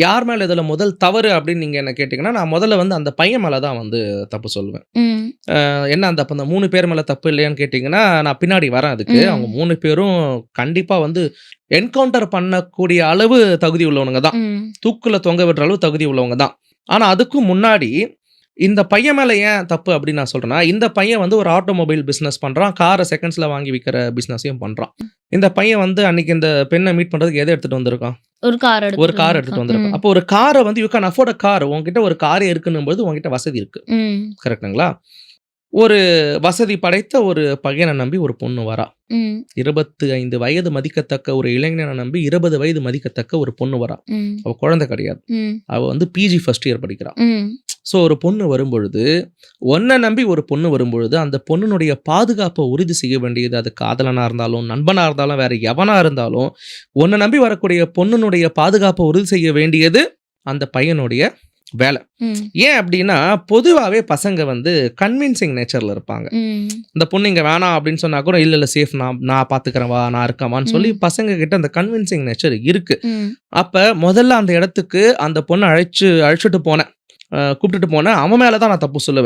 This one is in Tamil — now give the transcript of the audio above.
யார் மேல இதுல முதல் தவறு அப்படின்னு நீங்க என்ன கேட்டீங்கன்னா, நான் முதல்ல வந்து அந்த பையன் மேல தான் வந்து தப்பு சொல்லுவேன். ம். என்ன அந்த 3 பேர் மேல தப்பு இல்லையான்னு கேட்டீங்கன்னா, நான் பின்னாடி வரேன் அதுக்கு. அவங்க ம். 3 பேரும் கண்டிப்பா வந்து என்கவுண்டர் பண்ணக்கூடிய அளவு தகுதி உள்ளவனுங்க தான். ம். தூக்குல தொங்க விடுற அளவு தகுதி உள்ளவங்க தான். ஆனா அதுக்கும் முன்னாடி இந்த பையன் மேல ஏன் தப்பு அப்படின்னு நான் சொல்றேன்னா, இந்த பையன் வந்து ஒரு ஆட்டோமொபைல் பிசினஸ் பண்றான். கார செகண்ட்ஸ்ல வாங்கி விக்கிற பிசினஸையும் பண்றான். இந்த பையன் வந்து அன்னைக்கு இந்த பெண்ண மீட் பண்றதுக்கு எத எடுத்துட்டு வந்திருக்கான்? ஒரு கார் ஒரு எடுத்துட்டு கார் எடுத்துட்டு வந்திருக்கான். வந்திருக்கான். அப்போ ஒரு கார வந்து you can afford a car. உன்கிட்ட ஒரு காரே இருக்குன்னும்போது உன்கிட்ட வசதி இருக்கு. ம். கரெக்ட்டுங்களா? ஒரு வசதி படைத்த ஒரு பையன நம்பி ஒரு பொண்ணு வரா. ம். 25 வயது மதிக்கத்தக்க ஒரு இளைஞன நம்பி 20 வயது மதிக்கத்தக்க ஒரு பொண்ணு வரா. ம். அவ குழந்தை கிடையாது. ம். அவ வந்து பிஜி ஃபர்ஸ்ட் இயர் படிக்கிறா. ம். ஸோ ஒரு பொண்ணு வரும்பொழுது, உன்ன நம்பி ஒரு பொண்ணு வரும்பொழுது, அந்த பொண்ணுனுடைய பாதுகாப்ப உறுதி செய்ய வேண்டியது அது காதலனா இருந்தாலும், நண்பனா இருந்தாலும், வேற எவனா இருந்தாலும், உன்ன நம்பி வரக்கூடிய பொண்ணுனுடைய பாதுகாப்ப உறுதி செய்ய வேண்டியது அந்த பையனுடைய வேல. ம். ஏன் அப்டின்னா, பொதுவாவே பசங்க வந்து கன்வின்சிங் நேச்சர்ல இருப்பாங்க. ம். இந்த பொண்ணு இங்க வேணாம் அப்டின்னு சொன்னா கூட, இல்ல இல்ல சேஃப் நான் பார்த்துக்கிறேன் வா, நான் இருக்கேன்வான்னு சொல்லி ம். பசங்க கிட்ட அந்த கன்வின்சிங் நேச்சர் இருக்கு. ம். அப்ப முதல்ல அந்த இடத்துக்கு அந்த பொண்ண அழைச்சுட்டு போனேன். கூப்பிட்டுட்டு போனேன். அவன் மேல தான் நான் தப்பு சொல்லுவேன்.